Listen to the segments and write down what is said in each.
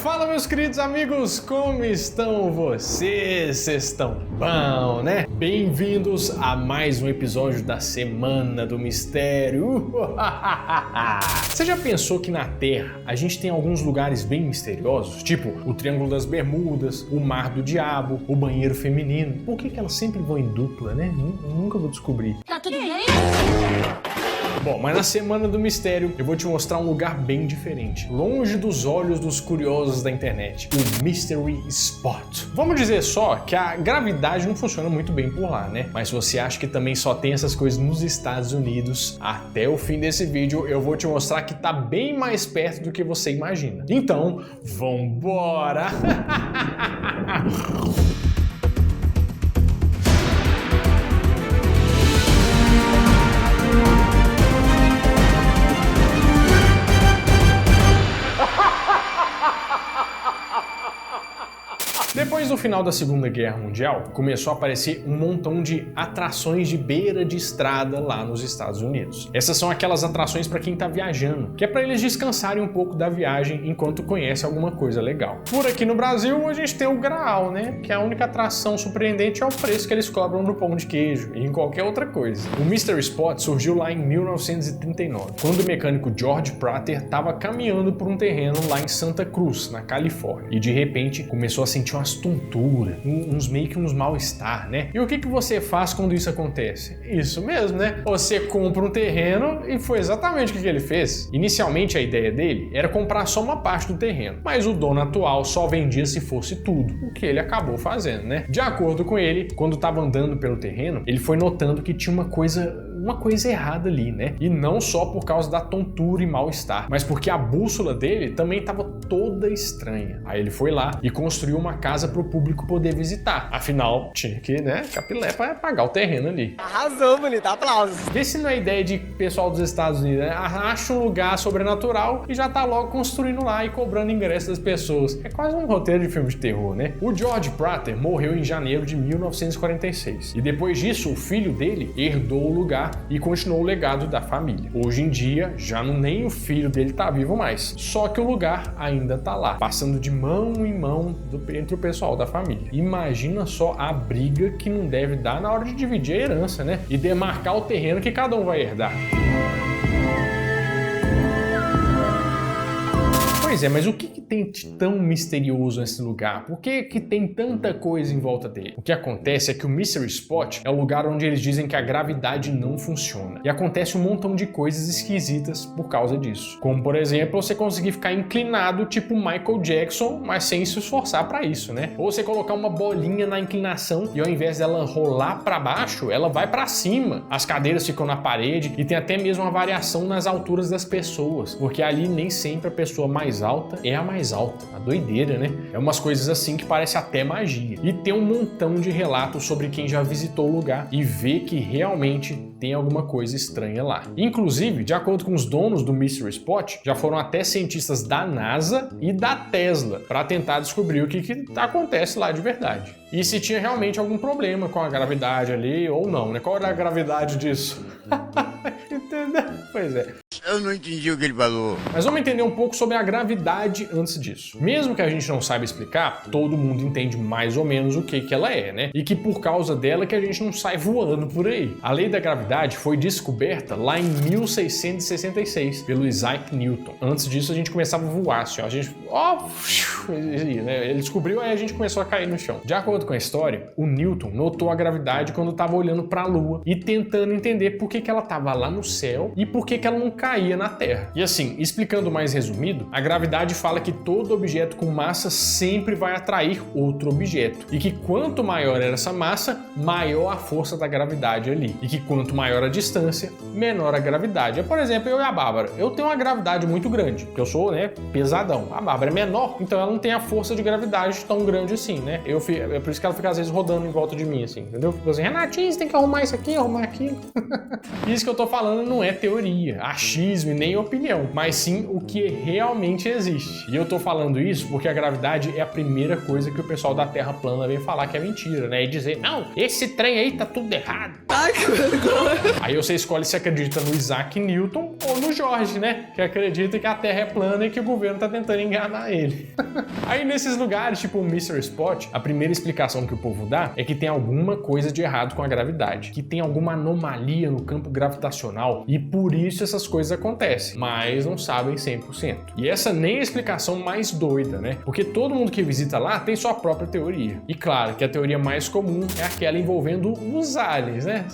Fala, meus queridos amigos, como estão vocês? Vocês estão bom, né? Bem-vindos a mais um episódio da Semana do Mistério. Você já pensou que na Terra a gente tem alguns lugares bem misteriosos? Tipo o Triângulo das Bermudas, o Mar do Diabo, o banheiro feminino. Por que elas sempre vão em dupla, né? Nunca vou descobrir. Tá tudo bem? Bom, mas na Semana do Mistério eu vou te mostrar um lugar bem diferente, longe dos olhos dos curiosos da internet, o Mystery Spot. Vamos dizer só que a gravidade não funciona muito bem por lá, né? Mas se você acha que também só tem essas coisas nos Estados Unidos, até o fim desse vídeo eu vou te mostrar que tá bem mais perto do que você imagina. Então, vambora! Depois do final da Segunda Guerra Mundial, começou a aparecer um montão de atrações de beira de estrada lá nos Estados Unidos. Essas são aquelas atrações para quem tá viajando, que é para eles descansarem um pouco da viagem enquanto conhece alguma coisa legal. Por aqui no Brasil, a gente tem o Graal, né? Que a única atração surpreendente é o preço que eles cobram no pão de queijo e em qualquer outra coisa. O Mystery Spot surgiu lá em 1939, quando o mecânico George Prater estava caminhando por um terreno lá em Santa Cruz, na Califórnia, e de repente começou a sentir umas tonturas, meio que uns mal-estar, né? E o que você faz quando isso acontece? Isso mesmo, né? Você compra um terreno e foi exatamente o que ele fez. Inicialmente a ideia dele era comprar só uma parte do terreno, mas o dono atual só vendia se fosse tudo, o que ele acabou fazendo, né? De acordo com ele, quando estava andando pelo terreno, ele foi notando que tinha uma coisa errada ali, né? E não só por causa da tontura e mal-estar, mas porque a bússola dele também estava toda estranha. Aí ele foi lá e construiu uma casa para o público poder visitar. Afinal, tinha que, né, capilé para pagar o terreno ali. Arrasou, bonito, aplausos. Vê se não é ideia de pessoal dos Estados Unidos, né? Acha um lugar sobrenatural e já tá logo construindo lá e cobrando ingresso das pessoas. É quase um roteiro de filme de terror, né? O George Prater morreu em janeiro de 1946 e depois disso o filho dele herdou o lugar e continuou o legado da família. Hoje em dia, já nem o filho dele tá vivo mais, só que o lugar ainda tá lá, passando de mão em mão entre o pessoal da família. Imagina só a briga que não deve dar na hora de dividir a herança, né? E demarcar o terreno que cada um vai herdar. Pois é, mas o que tem de tão misterioso nesse lugar? Por que tem tanta coisa em volta dele? O que acontece é que o Mystery Spot é o lugar onde eles dizem que a gravidade não funciona. E acontece um montão de coisas esquisitas por causa disso. Como, por exemplo, você conseguir ficar inclinado tipo Michael Jackson, mas sem se esforçar para isso, né? Ou você colocar uma bolinha na inclinação e ao invés dela rolar para baixo, ela vai para cima. As cadeiras ficam na parede e tem até mesmo uma variação nas alturas das pessoas, porque ali nem sempre a pessoa mais alta é a mais alta. A doideira, né? É umas coisas assim que parece até magia. E tem um montão de relatos sobre quem já visitou o lugar e vê que realmente tem alguma coisa estranha lá. Inclusive, de acordo com os donos do Mystery Spot, já foram até cientistas da NASA e da Tesla para tentar descobrir o que acontece lá de verdade. E se tinha realmente algum problema com a gravidade ali ou não, né? Qual era a gravidade disso? Entendeu? Pois é. Eu não entendi o que ele falou. Mas vamos entender um pouco sobre a gravidade antes disso. Mesmo que a gente não saiba explicar, todo mundo entende mais ou menos o que ela é, né? E que por causa dela que a gente não sai voando por aí. A lei da gravidade foi descoberta lá em 1666 pelo Isaac Newton. Antes disso a gente começava a voar, assim, ó. A gente... ele descobriu, aí a gente começou a cair no chão. De acordo com a história, o Newton notou a gravidade quando estava olhando para a Lua e tentando entender por que ela estava lá no céu e por que ela não caía na Terra. E assim, explicando mais resumido, a gravidade fala que todo objeto com massa sempre vai atrair outro objeto e que quanto maior era essa massa, maior a força da gravidade ali e que quanto maior a distância, menor a gravidade. Por exemplo, eu e a Bárbara, eu tenho uma gravidade muito grande, porque eu sou, né, pesadão. A Bárbara é menor, então ela não tem a força de gravidade tão grande assim, né? É por isso que ela fica às vezes rodando em volta de mim, assim, entendeu? Fica assim, Renatinho, você tem que arrumar isso aqui, arrumar aquilo. Isso que eu tô falando não é teoria. A China achismo e nem opinião, mas sim o que realmente existe. E eu tô falando isso porque a gravidade é a primeira coisa que o pessoal da Terra plana vem falar que é mentira, né? E dizer, não, esse trem aí tá tudo errado. Ai, que vergonha. Aí você escolhe se acredita no Isaac Newton ou no Jorge, né? Que acredita que a Terra é plana e que o governo tá tentando enganar ele. Aí nesses lugares, tipo o Mr. Spot, a primeira explicação que o povo dá é que tem alguma coisa de errado com a gravidade, que tem alguma anomalia no campo gravitacional e por isso essas coisas acontecem, mas não sabem 100%. E essa nem é a explicação mais doida, né? Porque todo mundo que visita lá tem sua própria teoria. E claro que a teoria mais comum é aquela envolvendo os aliens, né?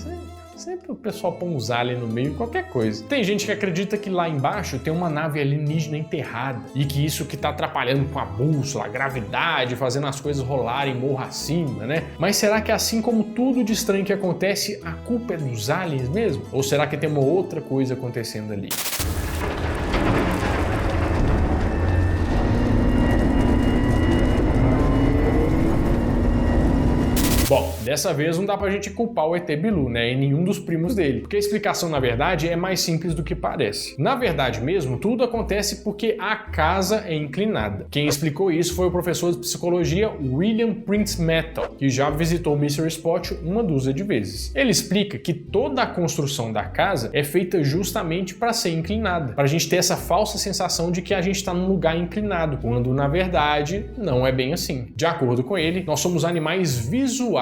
Sempre o pessoal põe os aliens no meio, qualquer coisa. Tem gente que acredita que lá embaixo tem uma nave alienígena enterrada e que isso que tá atrapalhando com a bússola, a gravidade, fazendo as coisas rolarem morro acima, né? Mas será que assim como tudo de estranho que acontece, a culpa é dos aliens mesmo? Ou será que tem uma outra coisa acontecendo ali? Bom, dessa vez não dá pra gente culpar o ET Bilu, né, e nenhum dos primos dele, porque a explicação, na verdade, é mais simples do que parece. Na verdade mesmo, tudo acontece porque a casa é inclinada. Quem explicou isso foi o professor de psicologia William Prince-Metal, que já visitou o Mr. Spot uma dúzia de vezes. Ele explica que toda a construção da casa é feita justamente para ser inclinada, para a gente ter essa falsa sensação de que a gente está num lugar inclinado, quando na verdade não é bem assim. De acordo com ele, nós somos animais visuais,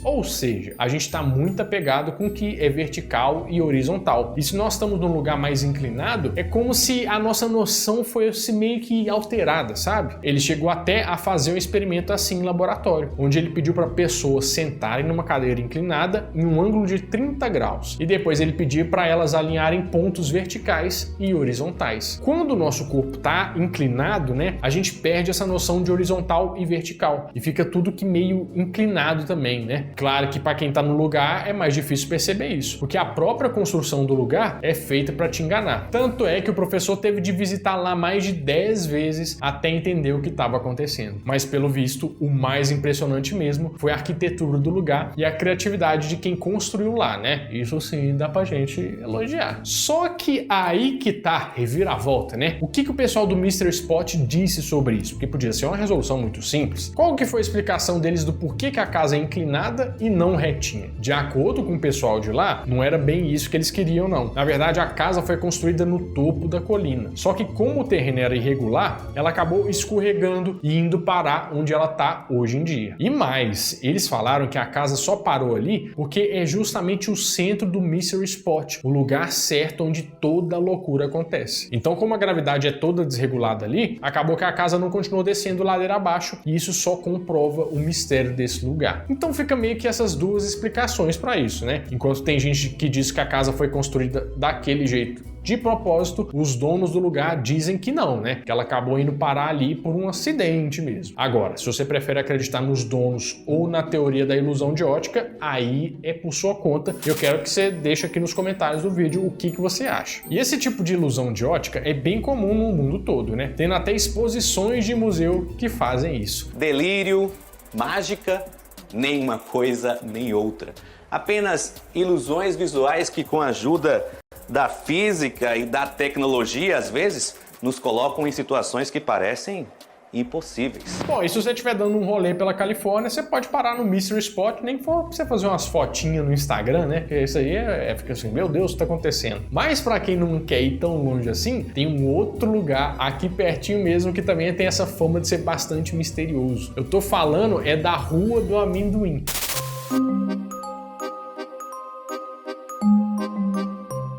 ou seja, a gente está muito apegado com o que é vertical e horizontal. E se nós estamos num lugar mais inclinado, é como se a nossa noção fosse meio que alterada, sabe? Ele chegou até a fazer um experimento assim em laboratório, onde ele pediu para pessoas sentarem numa cadeira inclinada em um ângulo de 30 graus. E depois ele pediu para elas alinharem pontos verticais e horizontais. Quando o nosso corpo está inclinado, né, a gente perde essa noção de horizontal e vertical. E fica tudo que meio inclinado também, né? Claro que para quem está no lugar é mais difícil perceber isso, porque a própria construção do lugar é feita para te enganar. Tanto é que o professor teve de visitar lá mais de 10 vezes até entender o que estava acontecendo. Mas pelo visto, o mais impressionante mesmo foi a arquitetura do lugar e a criatividade de quem construiu lá, né? Isso sim dá pra gente elogiar. Só que aí que tá reviravolta, né? O que o pessoal do Mr. Spot disse sobre isso? Porque podia ser uma resolução muito simples. Qual que foi a explicação deles do porquê que a casa é inclinada e não retinha? De acordo com o pessoal de lá, não era bem isso que eles queriam, não. Na verdade, a casa foi construída no topo da colina. Só que como o terreno era irregular, ela acabou escorregando e indo parar onde ela tá hoje em dia. E mais, eles falaram que a casa só parou ali porque é justamente o centro do Mr. Spot, o lugar certo onde toda a loucura acontece. Então, como a gravidade é toda desregulada ali, acabou que a casa não continuou descendo ladeira abaixo e isso só comprova o mistério desse lugar. Então fica meio que essas duas explicações para isso, né? Enquanto tem gente que diz que a casa foi construída daquele jeito de propósito, os donos do lugar dizem que não, né? Que ela acabou indo parar ali por um acidente mesmo. Agora, se você prefere acreditar nos donos ou na teoria da ilusão de ótica, aí é por sua conta. Eu quero que você deixe aqui nos comentários do vídeo o que você acha. E esse tipo de ilusão de ótica é bem comum no mundo todo, né? Tendo até exposições de museu que fazem isso. Delírio, mágica, nem uma coisa nem outra. Apenas ilusões visuais que, com a ajuda da física e da tecnologia, às vezes, nos colocam em situações que parecem impossíveis. Bom, e se você estiver dando um rolê pela Califórnia, você pode parar no Mr. Spot, nem for pra você fazer umas fotinhas no Instagram, né? Porque isso aí fica assim, meu Deus, o que tá acontecendo? Mas pra quem não quer ir tão longe assim, tem um outro lugar aqui pertinho mesmo que também tem essa fama de ser bastante misterioso. Eu tô falando é da Rua do Amendoim.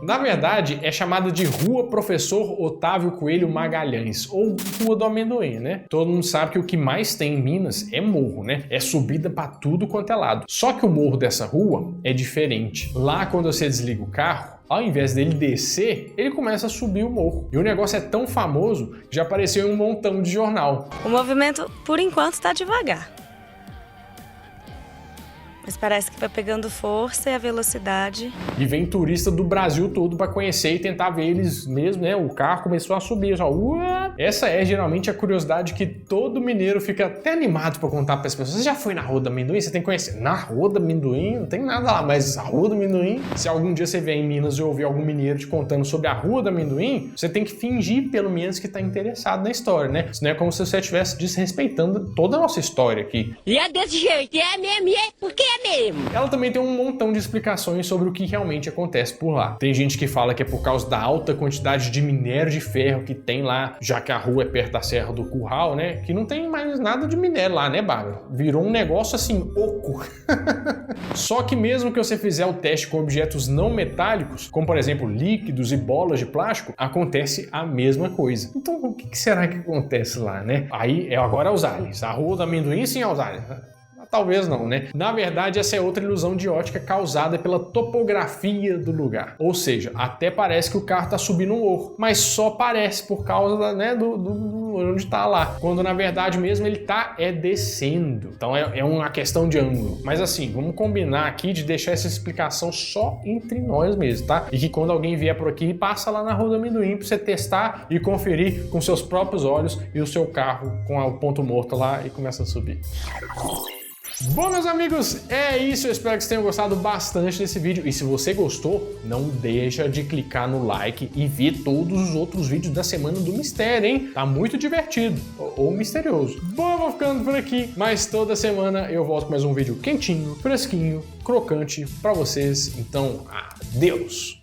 Na verdade, é chamada de Rua Professor Otávio Coelho Magalhães, ou Rua do Amendoim, né? Todo mundo sabe que o que mais tem em Minas é morro, né? É subida pra tudo quanto é lado. Só que o morro dessa rua é diferente. Lá, quando você desliga o carro, ao invés dele descer, ele começa a subir o morro. E o negócio é tão famoso que já apareceu em um montão de jornal. O movimento, por enquanto, tá devagar. Mas parece que vai pegando força e a velocidade. E vem turista do Brasil todo para conhecer e tentar ver eles mesmo, né? O carro começou a subir, só, Essa é geralmente a curiosidade que todo mineiro fica até animado para contar para as pessoas. Você já foi na Rua do Amendoim? Você tem que conhecer. Na Rua do Amendoim? Não tem nada lá, mas a Rua do Amendoim... Se algum dia você vier em Minas e ouvir algum mineiro te contando sobre a Rua do Amendoim, você tem que fingir, pelo menos, que tá interessado na história, né? Senão é como se você estivesse desrespeitando toda a nossa história aqui. E é desse jeito, é mesmo, porque é mesmo. Ela também tem um montão de explicações sobre o que realmente acontece por lá. Tem gente que fala que é por causa da alta quantidade de minério de ferro que tem lá, já que a rua é perto da Serra do Curral, né? Que não tem mais nada de minério lá, né, Bárbara? Virou um negócio assim, oco. Só que mesmo que você fizer o teste com objetos não metálicos, como por exemplo líquidos e bolas de plástico, acontece a mesma coisa. Então o que será que acontece lá, né? Aí agora é os aliens. A Rua do Amendoim sim é os aliens. Talvez não, né? Na verdade, essa é outra ilusão de ótica causada pela topografia do lugar. Ou seja, até parece que o carro tá subindo um morro, mas só parece por causa, né, do onde tá lá. Quando na verdade mesmo ele tá descendo. Então é uma questão de ângulo. Mas assim, vamos combinar aqui de deixar essa explicação só entre nós mesmo, tá? E que quando alguém vier por aqui, passa lá na Rua do Amendoim pra você testar e conferir com seus próprios olhos e o seu carro com o ponto morto lá e começa a subir. Bom, meus amigos, é isso. Eu espero que vocês tenham gostado bastante desse vídeo. E se você gostou, não deixa de clicar no like e ver todos os outros vídeos da Semana do Mistério, hein? Tá muito divertido, ou misterioso. Bom, eu vou ficando por aqui, mas toda semana eu volto com mais um vídeo quentinho, fresquinho, crocante pra vocês. Então, adeus!